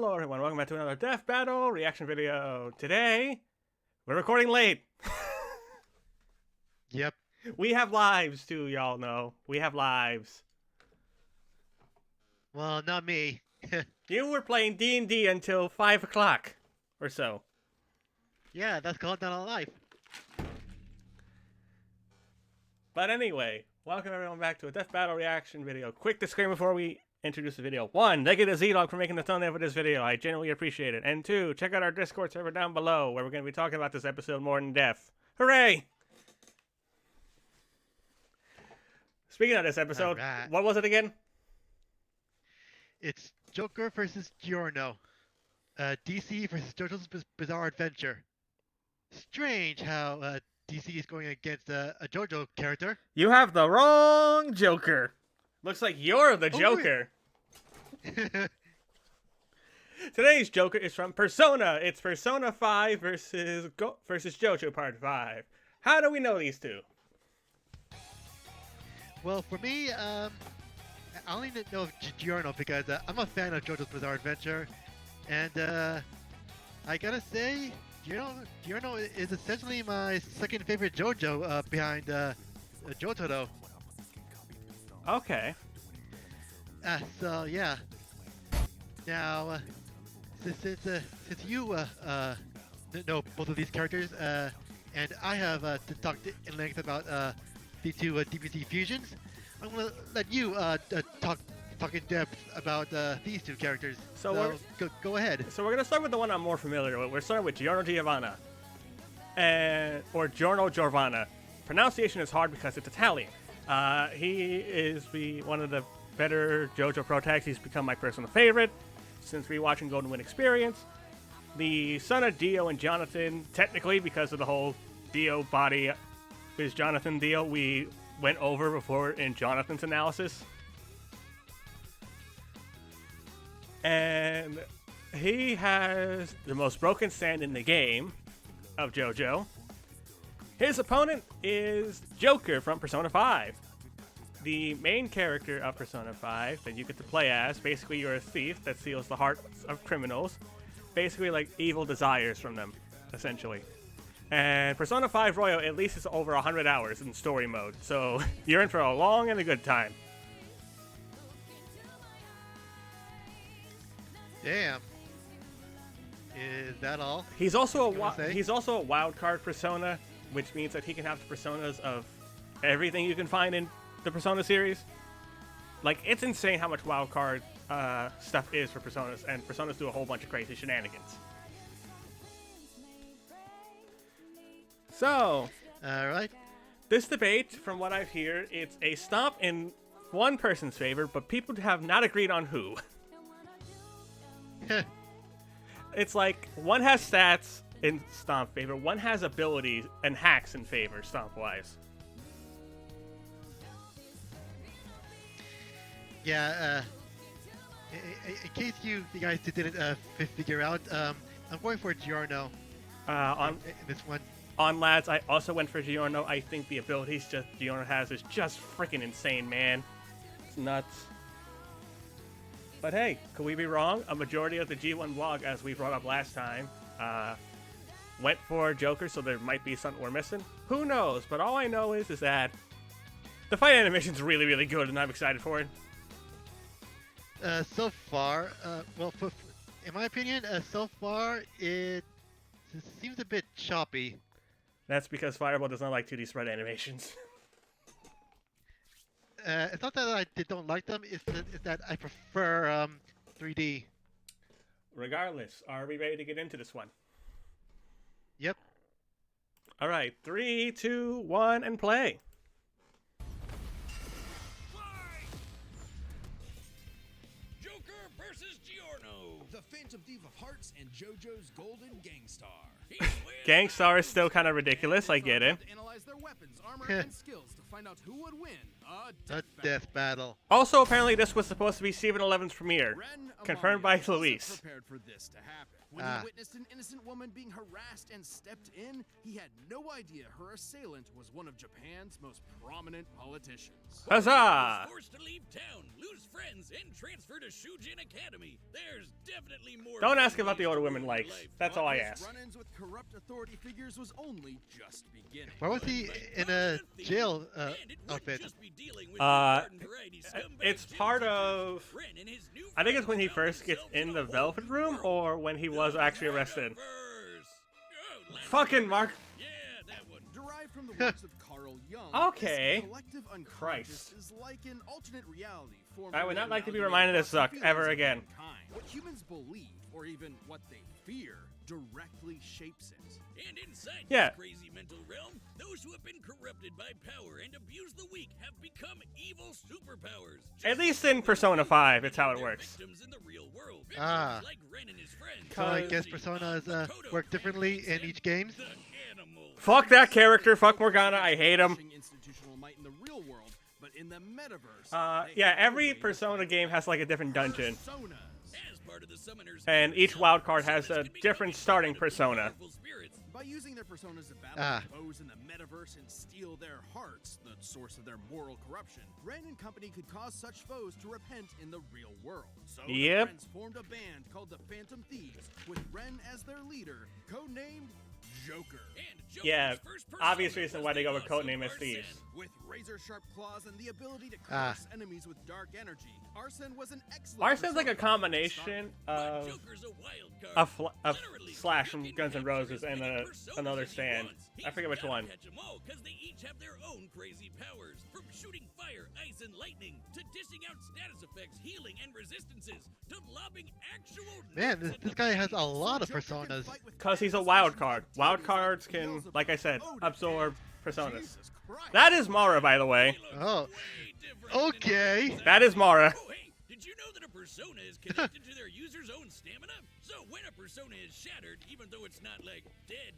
Hello everyone, welcome back to another Death Battle reaction video. Today, we're recording late. Yep. We have lives too, y'all know. We have lives. Well, not me. You were playing D&D until 5 o'clock or so. Yeah, that's called not a life. But anyway, welcome everyone back to a Death Battle reaction video. Quick disclaimer before we introduce the video. 1, thank you to Z-Dog for making the thumbnail for this video. I genuinely appreciate it. And 2, check out our Discord server down below where we're going to be talking about this episode more in depth. Hooray! Speaking of this episode, Alright. What was it again? It's Joker versus Giorno. DC versus JoJo's Bizarre Adventure. Strange how DC is going against a JoJo character. You have the wrong Joker. Looks like you're the Joker. Today's Joker is from Persona. It's Persona 5 versus JoJo Part 5. How do we know these two? Well, for me, I only know of Giorno because I'm a fan of JoJo's Bizarre Adventure, and I gotta say, Giorno is essentially my second favorite JoJo behind Jotaro. Okay. So yeah. Now, since you know both of these characters, and I have talked in length about the two DBZ fusions, I'm gonna let you talk in depth about these two characters. So go ahead. So we're gonna start with the one I'm more familiar with. We're starting with GioronoDEATH or Giorno Giovanna. Pronunciation is hard because it's Italian. He is one of the better JoJo pro tags. He's become my personal favorite since rewatching Golden Wind Experience. The son of Dio and Jonathan, technically because of the whole Dio body is Jonathan deal we went over before in Jonathan's analysis. And he has the most broken stand in the game of JoJo. His opponent is Joker from Persona 5. The main character of Persona 5 that you get to play as, basically you're a thief that steals the hearts of criminals. Basically like evil desires from them, essentially. And Persona 5 Royal at least is over 100 hours in story mode, so you're in for a long and a good time. Damn. Is that all? He's also a wild card Persona, which means that he can have the personas of everything you can find in the Persona series. Like, it's insane how much wild card stuff is for Personas, and Personas do a whole bunch of crazy shenanigans. So, alright. This debate, from what I hear, it's a stomp in one person's favor, but people have not agreed on who. It's like, one has stats in stomp favor, one has abilities and hacks in favor, stomp-wise. Yeah, in case you guys didn't figure out, I'm going for Giorno in this one. On lads, I also went for Giorno. I think the abilities Giorno has is just freaking insane, man. It's nuts. But hey, could we be wrong? A majority of the G1 blog, as we brought up last time, went for Joker, so there might be something we're missing. Who knows? But all I know is that the fight animation's really, really good, and I'm excited for it. So far, well, in my opinion, so far it seems a bit choppy. That's because Fireball does not like 2D spread animations. It's not that I don't like them, it's that I prefer 3D. Regardless, are we ready to get into this one? Yep. Alright, 3, 2, 1, and play. Joker versus Giorno. The Phantom Thief of Hearts and JoJo's Golden Gangstar. Gangstar is still kind of ridiculous, I get it. Analyze their weapons, armor, and skills to find out who would win The Death Battle. Also, apparently this was supposed to be Steven 11's premiere. Ren, Confirmed among by you, wasn't Luis. prepared for this to happen. When Ah. he witnessed an innocent woman being harassed and stepped in, he had no idea her assailant was one of Japan's most prominent politicians. Huzzah! Was forced to leave town, lose friends, and transfer to Shujin Academy. There's definitely more. Don't fun ask about ways the older to women ruin likes. life. That's But all I his ask. Run-ins with corrupt authority figures was only just beginning. Why was he in a jail outfit? It's part of... I think it's when he first gets in the Velvet Room, or when he was actually arrested. Fucking Mark... Yeah, that one. Derived from the works of Carl Jung, Okay. this collective unconscious Christ. is like an alternate reality. I would not like to be formulated reminded of across Zuck the ever feelings of again. mankind. What humans believe, or even what they fear, directly shapes it. And inside Yeah. this crazy mental realm, those who have been corrupted by power and abuse the weak have become evil superpowers. At least in Persona 5, it's how it Their works. victims in the real world. Ah. Like Ren and his friends. So I guess personas work differently in each game. The animal. Fuck that character, fuck Morgana, I hate him. Institutional might in the real world, but in the metaverse. they Yeah, have every a way to Persona game has like a different dungeon. personas. As part of the summoners And each wild card has a Summoners can different become starting incredibly persona. powerful spirits. By using their personas to battle Ah. foes in the metaverse and steal their hearts, the source of their moral corruption, Ren and company could cause such foes to repent in the real world. So the Yep. friends formed a band called the Phantom Thieves, with Ren as their leader, codenamed Joker. And Joker's Yeah, first obvious persona reason was why they the go with awesome codename as Arsene. Thieves. With razor-sharp claws and the ability to Ah. crush enemies with dark energy, Arsene was an excellent Arsene's like a persona. combination But of Joker's a wild card. a Literally, Slash you from can Guns N' capture Roses as and many a, personas another as he stand. wants. I forget which He's one. gotta catch 'em all, 'cause they each have their own crazy powers. From shooting fire, ice, and lightning, to dishing out status effects, healing, and resistances, to lobbing actual Man, nukes this at guy the has a enemies. lot of Joker can personas. fight with Because he's a class wild sessions card. activities Wild like cards can, Beelzebub, like I said, Odin, absorb and personas. Jesus Christ. That is Mara, by the way. He looks Oh. way different than Okay. the others. That is Mara. Oh, hey, did you know that a persona is connected to their user's own stamina? So when a persona is shattered, even though it's not like dead,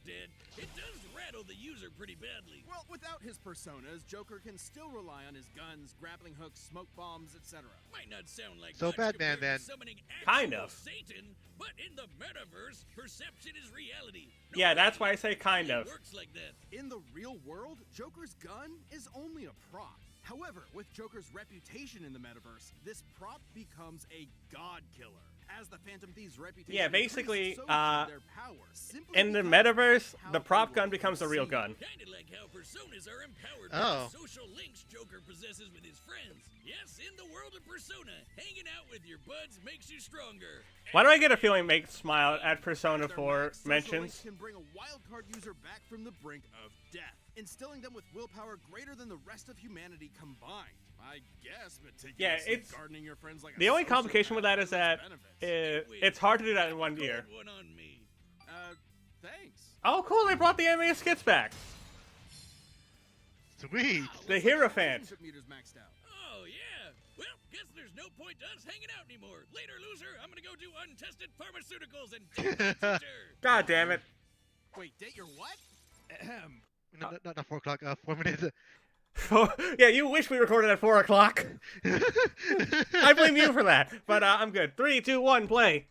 it does rattle the user pretty badly. Well, without his personas, Joker can still rely on his guns, grappling hooks, smoke bombs, etc. Might not sound like So much Batman, compared to then. summoning Kind actual of. Satan, but in the metaverse, perception is reality. No Yeah, that's way. why I say kind It of. works like that. In the real world, Joker's gun is only a prop. However, with Joker's reputation in the metaverse, this prop becomes a god killer. As the Phantom Thieves' reputation Yeah, basically, increased, so did their power, simply In the because metaverse, of how the they prop were gun becomes the real perceived. gun. Kinda like how personas are empowered Oh. by the social links Joker possesses with his friends. Yes, in the world of Persona, hanging out with your buds makes you stronger. Why do I get a feeling Make smile at Persona Their 4 max social mentions? links can bring a wild card user back from the brink of death, instilling them with willpower greater than the rest of humanity combined. I guess, but Yeah, it's- gardening your friends like The a only social complication with that is that it's hard to do that in one year. One on me. Thanks. Oh, cool, they brought the anime skits back. Sweet. The Hierophant. Relationship meters maxed out. Oh, yeah. Well, guess there's no point to us hanging out anymore. Later, loser, I'm gonna go do untested pharmaceuticals and date my teacher. God damn it. Wait, date your what? Not 4 o'clock. 4 minutes. Yeah, you wish we recorded at 4 o'clock. I blame you for that. But I'm good. 3, 2, 1, play.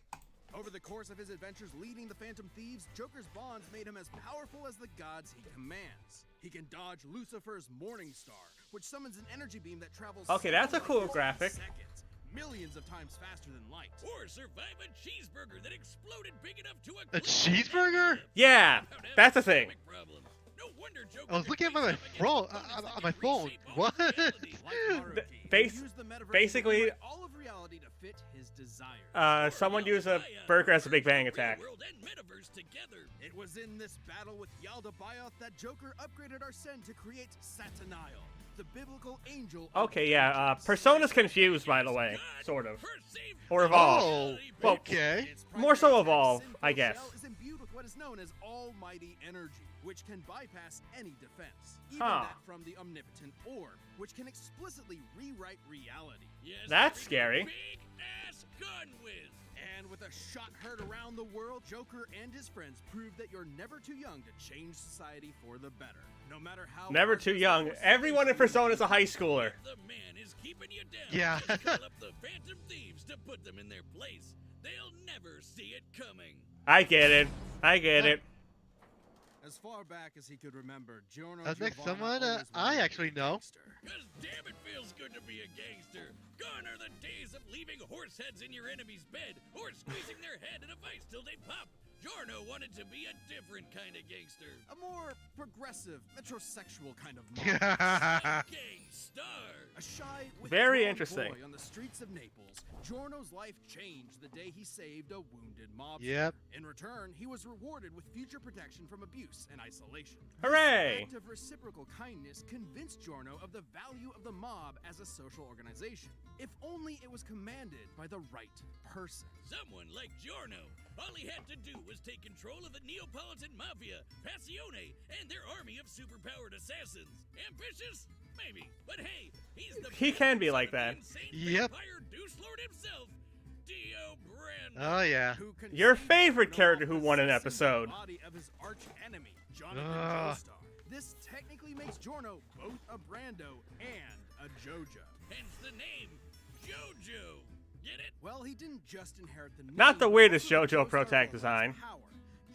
Over the course of his adventures leading the Phantom Thieves, Joker's bonds made him as powerful as the gods he commands. He can dodge Lucifer's Morning Star, which summons an energy beam that travels Okay, that's a 7 cool light years graphic. per second, millions of times faster than light. Or survive a cheeseburger that exploded big enough to A cheeseburger? Yeah, that's a thing. No wonder Joker I was looking at my on my phone. What? Like Haruki, he base- used the metaverse to basically, rewrite all of reality to fit his desires. Someone use a burger as a Big Bang attack. It It was in this battle with Yalda Bayoth that Joker upgraded Arsene to create Satanael, the biblical angel. of Okay, yeah, vengeance. Persona's confused, by the way. Sort of. Or evolve. Oh, Well, okay. Its more so primary evolve, sinful I guess. shell is imbued with what is known as almighty energy, which can bypass any defense, even Huh. that from the omnipotent orb, which can explicitly rewrite reality. That's scary. Big ass gun whiz. And with a shot heard around the world, Joker and his friends proved that you're never too young to change society for the better. No matter how Never too young. Everyone in Persona is a high schooler. The man is keeping you down. Yeah. Just call up the Phantom Thieves to put them in their place. They'll never see it coming. I get it. I get it. As far back as he could remember, Giorno Next someone I actually know. Cause damn it feels good to be a gangster. Gone are the days of leaving horse heads in your enemy's bed or squeezing their head in a vice till they pop. Giorno wanted to be a different kind of gangster. A more progressive, metrosexual kind of mob. A gangstar. A shy, Very withdrawn interesting. boy on the streets of Naples, Giorno's life changed the day he saved a wounded mobster. Yep. In return, he was rewarded with future protection from abuse and isolation. Hooray! This act of reciprocal kindness convinced Giorno of the value of the mob as a social organization, if only it was commanded by the right person. Someone like Giorno. All he had to do was take control of the Neapolitan Mafia, Passione, and their army of superpowered assassins. Ambitious? Maybe. But hey, he's the He can be like that. Yep. Vampire Deuce Lord himself, Dio Brando. Oh yeah. Who conceived Your favorite Giorno character off who the won an sexy episode. body of his arch enemy, Jonathan Ugh. Joestar. This technically makes Giorno both a Brando and a JoJo. Hence the name, JoJo. Get it? Well, he didn't just inherit the name, Not the but weirdest also the JoJo Joestar Protect Lord's design. Power.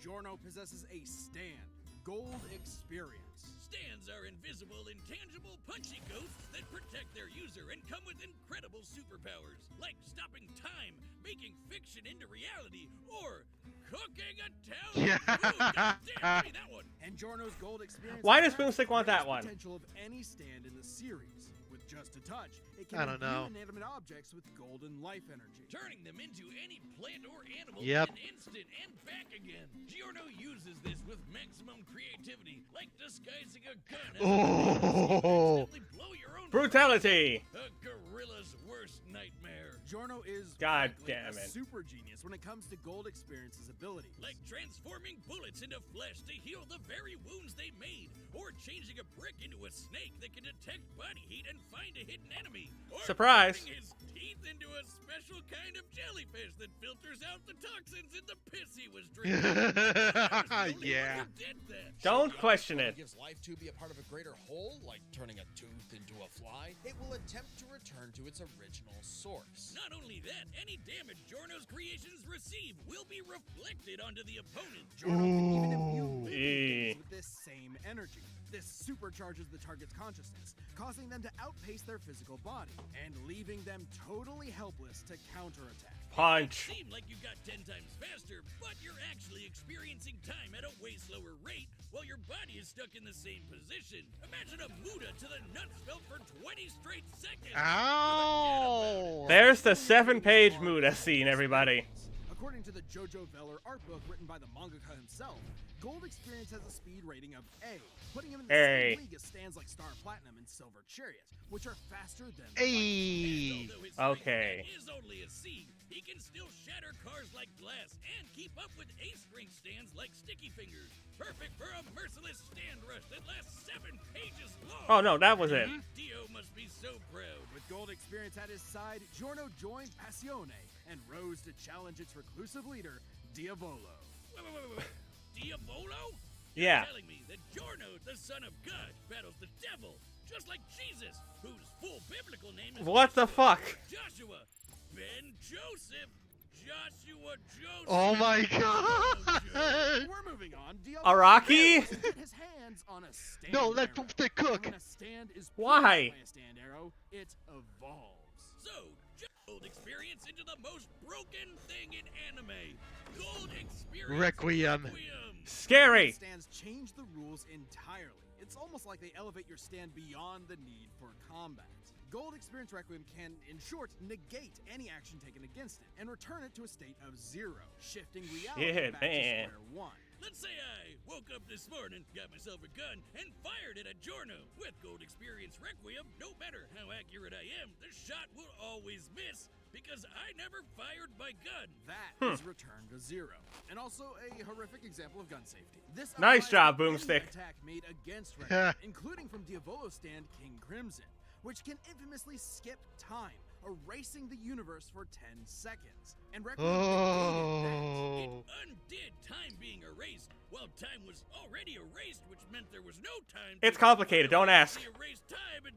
Giorno possesses a stand, gold experience. Stands are invisible, intangible, punchy ghosts that protect their user and come with incredible superpowers, like stopping time, making fiction into reality, or cooking Italian food. God damn, give me that one. And Giorno's gold experience. Why does has Boomstick want the that one? Potential of any stand in the series. With just a touch, it I can don't imbue know. inanimate objects with golden life energy. Turning them into any plant or animal Yep. in an instant and back again. Giorno uses this with maximum creativity, like disguising a gun as a Oh. accidentally blow your own Brutality! a gorilla's worst nightmare. Giorno is God frankly damn a it. super genius when it comes to gold experience's abilities. Like transforming bullets into flesh to heal the very wounds they made, or changing a brick into a snake that can detect body heat and find a hidden enemy, or Surprise. turning his teeth into a special kind of jellyfish that filters out the toxins in the piss he was drinking. I was the only one Yeah. who did that. Don't question it. Gives life to be a part of a greater whole, like turning a tooth into a fly. It will attempt to return to its original source. Not only that, any damage Giorno's creations receive will be reflected onto the opponent. Giorno can even imbue Ooh. living Eh. things with this same energy. This supercharges the target's consciousness, causing them to outpace their physical body, and leaving them totally helpless to counterattack. Punch. Seem like you got 10 times faster, but you're actually experiencing time at a way slower rate while your body is stuck in the same position. Imagine a Muda to the nuts felt for 20 straight seconds. Ow! There's the 7-page Muda scene, everybody. According to the Jojo Veller art book written by the mangaka himself, Gold Experience has a speed rating of A, putting him in the A. same league as stands like Star Platinum and Silver Chariot, which are faster than Hey. Although his Okay. strength is only a C, he can still shatter cars like glass and keep up with A-string stands like Sticky Fingers. Perfect for a merciless stand rush that lasts 7 pages long. Oh no, that was it. Dio must be so proud. With Gold Experience at his side, Giorno joined Passione and rose to challenge its reclusive leader, Diavolo. Wait. Diavolo? Yeah. You're telling me that Giorno, the son of God, battles the devil, just like Jesus, whose full biblical name is What the fuck? Joshua Ben Joseph. Joshua Joseph. Oh my god! We're moving on. Diavolo Araki? manages to get his hands on a stand No, let arrow. the And cook. when a stand is Why? pierced by a stand arrow, it evolves. So, Gold Experience into the most broken thing in anime. Gold Experience Requiem. Scary. Stands change the rules entirely. It's almost like they elevate your stand beyond the need for combat. Gold Experience Requiem can, in short, negate any action taken against it and return it to a state of 0, shifting reality Shit, back man. to square one. Let's say I woke up this morning, got myself a gun, and fired it at Giorno. With Gold Experience Requiem, no matter how accurate I am, the shot will always miss because I never fired my gun. That is returned to 0. And also a horrific example of gun safety. This Nice applies job, to any Boomstick. attack made against Requiem, including from Diavolo's stand King Crimson, which can infamously skip time, erasing the universe for 10 seconds. And Requiem Oh. It undid time being erased, while time was already erased, which meant there was no time. It's to complicated, don't ask. erase time, and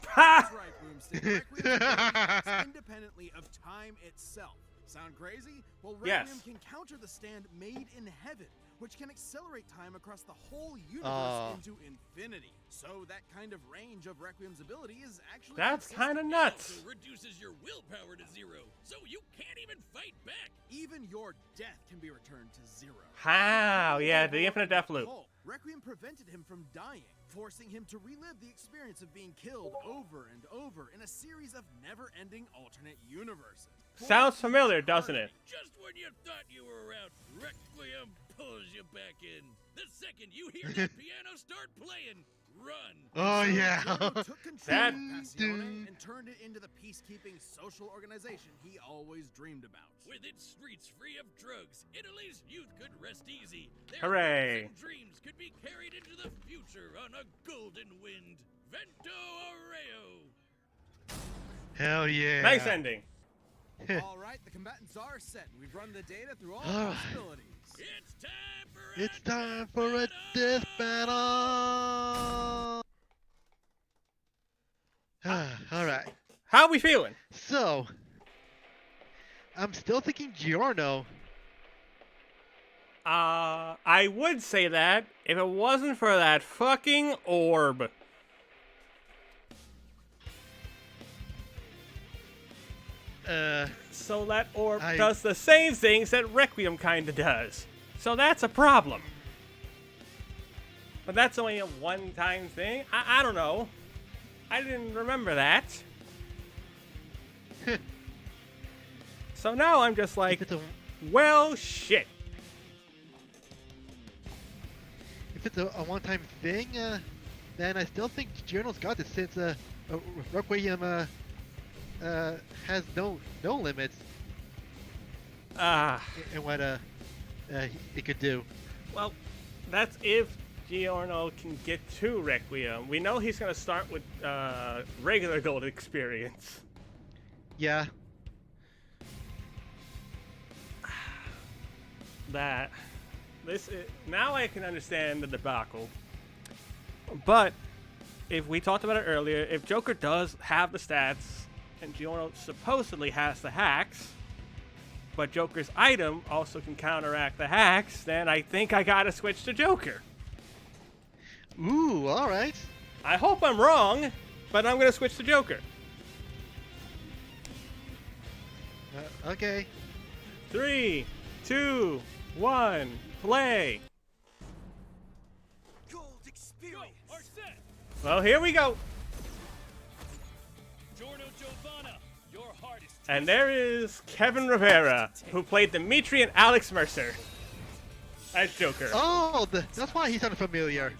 Ha! That's right, Boomstick. Requiem exists independently of time itself. Sound crazy? Well, Requiem Yes. can counter the stand made in heaven, which can accelerate time across the whole universe into infinity. So that kind of range of Requiem's ability is actually That's kind of It nuts. also reduces your willpower to 0, so you can't even fight back. even your death can be returned to 0. How? Yeah, the infinite death loop. Requiem prevented him from dying, forcing him to relive the experience of being killed over and over in a series of never-ending alternate universes. Sounds familiar, doesn't it? Just when you thought you were out, Requiem pulls you back in. The second you hear that piano start playing, run. Oh yeah. Giorno took control That- of Passione and turned it into the peacekeeping social organization he always dreamed about. With its streets free of drugs, Italy's youth could rest easy. Their Hooray. hopes and dreams could be carried into the future on a golden wind. Vento Aureo. Hell yeah. Nice ending. All right, the combatants are set. We've run the data through all All right. It's possibilities. time for It's time for a death battle. All right. How we feeling? So, I'm still thinking Giorno. I would say that if it wasn't for that fucking orb. So that orb I- does the same things that Requiem kinda does. So that's a problem. But that's only a one-time thing? I don't know. I didn't remember that. So now I'm just like, If it's a well, shit. one-time thing, then I still think Giorno's got this since Requiem has no limits in what he could do. Well, that's if Giorno can get to Requiem. We know he's gonna start with regular gold experience. Yeah. That this is, now I can understand the debacle. But if we talked about it earlier, if Joker does have the stats and Giorno supposedly has the hacks, but Joker's item also can counteract the hacks, then I think I gotta switch to Joker. Ooh, all right. I hope I'm wrong, but I'm gonna switch to Joker. Okay. 3, 2, 1, play. Gold experience. Are set. Well, here we go. Giorno Giovanna, your heart is And there is Kevin Rivera, who played Dimitri and Alex Mercer as Joker. Oh, that's why he sounded familiar.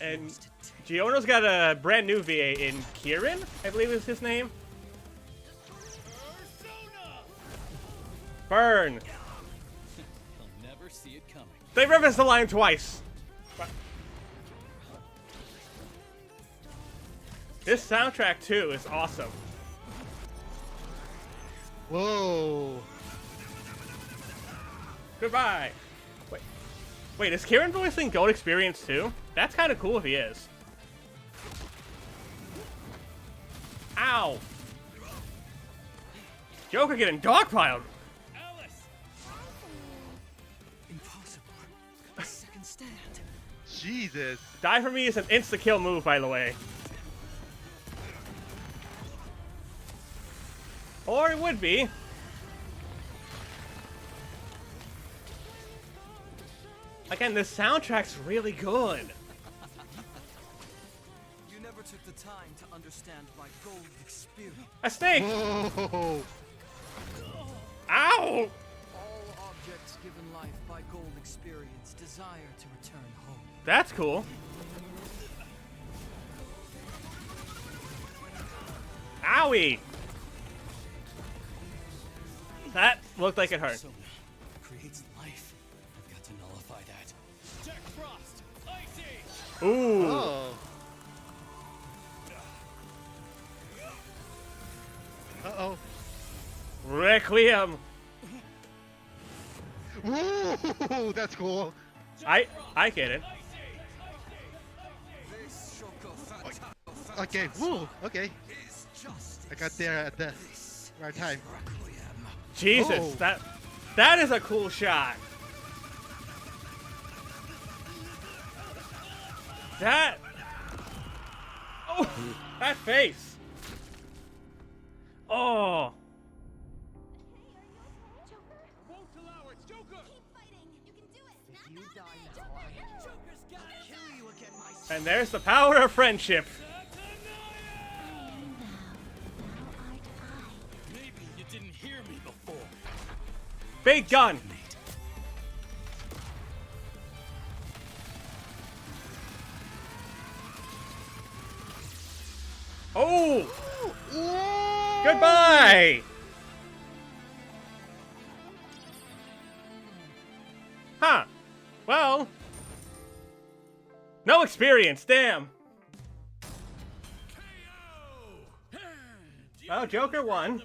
And Giorno's got a brand new VA in Kieran, I believe is his name. Persona. Burn. He'll never see it coming. They referenced the line twice. This soundtrack, too, is awesome. Whoa. Goodbye. Wait, is Kieran voicing Gold Experience, too? That's kind of cool if he is. Ow. Joker getting dogpiled. Alice. Impossible. A second stand. Jesus. Die for me is an insta-kill move, by the way. Or it would be. Again, this soundtrack's really good. You never took the time to understand my gold experience. A snake! Whoa. Ow! All objects given life by gold experience desire to return home. That's cool. Owie! That looked like it hurt. Persona creates life. I've got to nullify that. Jack Frost. Icy. Ooh. Oh. Uh-oh. Requiem. Ooh, that's cool. I get it. Okay, woo, okay. I got there at the right time. Jesus, Oh. that is a cool shot. That. Oh, that face. Oh. And there's the power of friendship. Maybe you didn't hear me before. Big gun. Oh. Goodbye. Huh. Well. No experience, damn. Well, Joker won.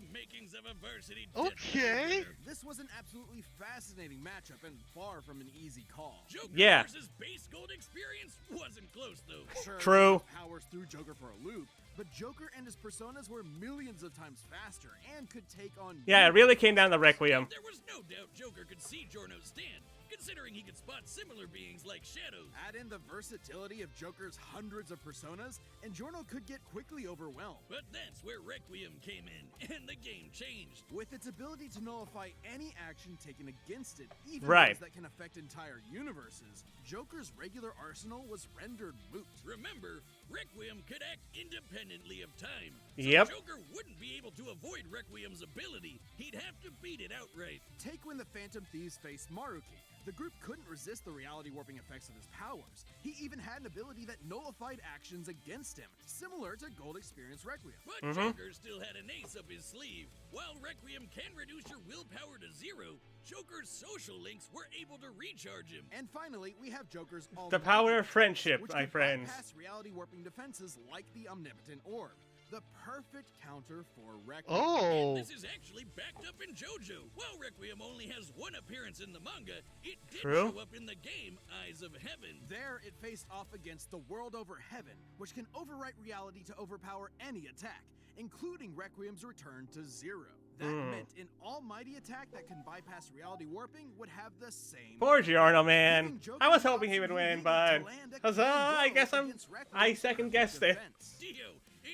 Okay. This was an absolutely fascinating matchup and far from an easy call. Joker Yeah. versus base gold experience wasn't close though. Sure, True. Powers threw Joker for a loop, but Joker and his personas were millions of times faster and could take on. Yeah, it really came down to Requiem. There was no doubt Joker could see Giorno's stand, considering he could spot similar beings like shadows. Add in the versatility of Joker's hundreds of personas, and Giorno could get quickly overwhelmed. But that's where Requiem came in, and the game changed. With its ability to nullify any action taken against it, even Right. those that can affect entire universes, Joker's regular arsenal was rendered moot. Remember, Requiem could act independently of time. So Yep. Joker wouldn't be able to avoid Requiem's ability. He'd have to beat it outright. Take when the Phantom Thieves faced Maruki. The group couldn't resist the reality warping effects of his powers. He even had an ability that nullified actions against him, similar to Gold Experience Requiem. But Joker still had an ace up his sleeve. While Requiem can reduce your willpower to 0, Joker's social links were able to recharge him. And finally, we have Joker's The power of friendship, which my can friends. bypass reality warping defenses like the Omnipotent Orb. The perfect counter for Requiem. Oh. This is actually backed up in JoJo. While Requiem only has one appearance in the manga, it did True. show up in the game Eyes of Heaven. There, it faced off against the World Over Heaven, which can overwrite reality to overpower any attack, including Requiem's return to 0. That meant an almighty attack that can bypass reality warping would have the same. Poor Giorno, man. giving Joker I was the hoping he would win, opportunity but to land a huzzah! I KO guess against Requiem's I second guessed it. defense. Dio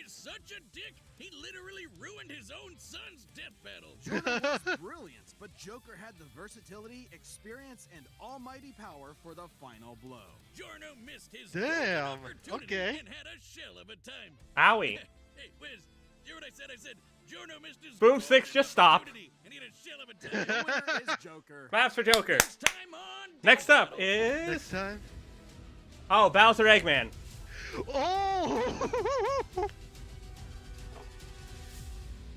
is such a dick, he literally ruined his own son's death battle. Joker was brilliant, but Joker had the versatility, experience, and almighty power for the final blow. Giorno missed his Damn, golden opportunity okay. and had a shell of a time. Owie. Hey, Wiz, hear what I said? I said Giorno missed his Boom golden six, just stop. opportunity, and he had a shell of a The time. winner is Joker. Claps for Joker. This time on Next Death up Battle. is Next time. oh Bowser Eggman. Oh!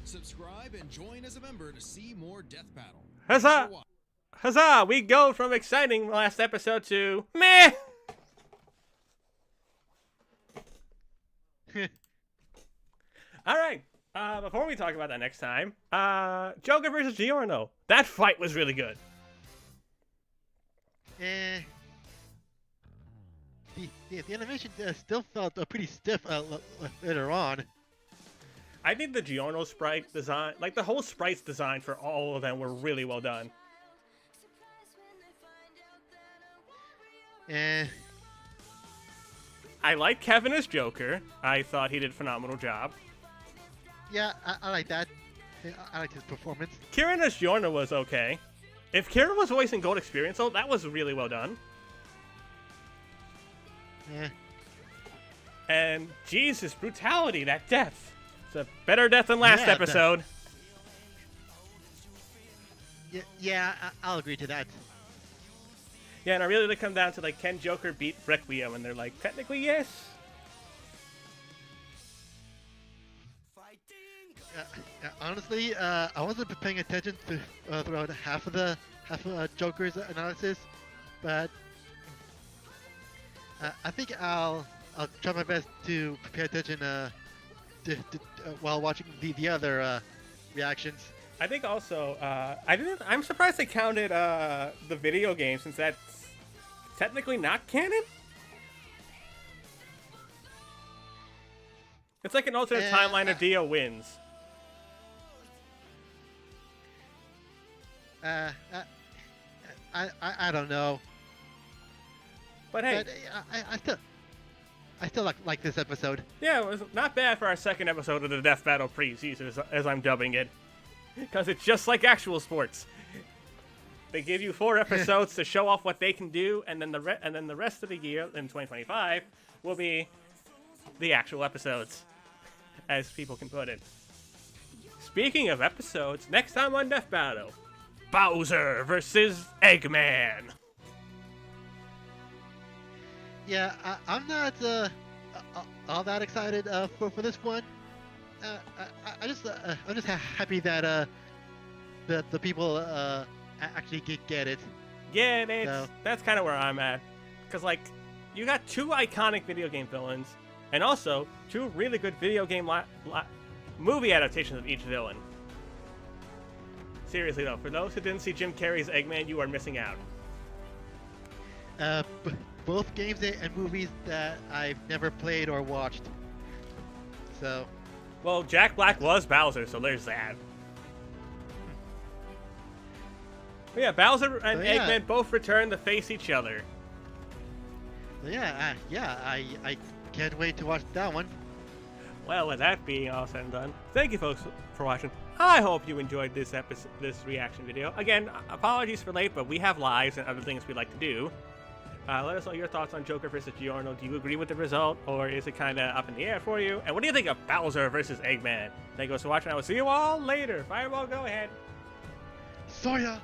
Subscribe and join as a member to see more Death Battle. Huzzah! So, Huzzah! We go from exciting last episode to meh. All right. Before we talk about that next time, Joker versus Giorno. That fight was really good. Eh. The animation still felt pretty stiff later on. I think the Giorno sprite design, like the whole sprites design for all of them, were really well done. Eh. I like Kevin as Joker. I thought he did a phenomenal job. Yeah, I like that. I like his performance. Kieran as Giorno was okay. If Kieran was voicing Gold Experience, though, that was really well done. Eh. And Jesus, brutality, that death. It's a better death than last Yeah, episode. Yeah, I'll agree to that. Yeah, and I really did come down to, like, can Joker beat Requiem? And they're like, technically, yes. Honestly, I wasn't paying attention to throughout half of Joker's analysis, but I think I'll try my best to pay attention while watching the other reactions. I think also, I'm surprised they counted the video game since that's technically not canon. It's like an alternate timeline of Dio wins. I don't know. But hey, I still like this episode. yeah, it was not bad for our second episode of the Death Battle pre-season, as I'm dubbing it. Because it's just like actual sports. They give you 4 episodes to show off what they can do, and then the rest of the year in 2025 will be the actual episodes, as people can put it. Speaking of episodes, next time on Death Battle, Bowser versus Eggman. Yeah, I'm not all that excited for this one. I'm just happy that the people actually get it. Yeah, that's kind of where I'm at. Because, like, you got 2 iconic video game villains, and also 2 really good video game movie adaptations of each villain. Seriously, though, for those who didn't see Jim Carrey's Eggman, you are missing out. Both games and movies that I've never played or watched. So. Well, Jack Black was Bowser, so there's that. But yeah, Bowser and Eggman both return to face each other. Yeah, I can't wait to watch that one. Well, with that being all said and done, thank you folks for watching. I hope you enjoyed this reaction video. Again, apologies for late, but we have lives and other things we like to do. Let us know your thoughts on Joker versus Giorno. Do you agree with the result, or is it kind of up in the air for you? And what do you think of Bowser versus Eggman? Thank you for watching. I will see you all later. Fireball, go ahead. Soya!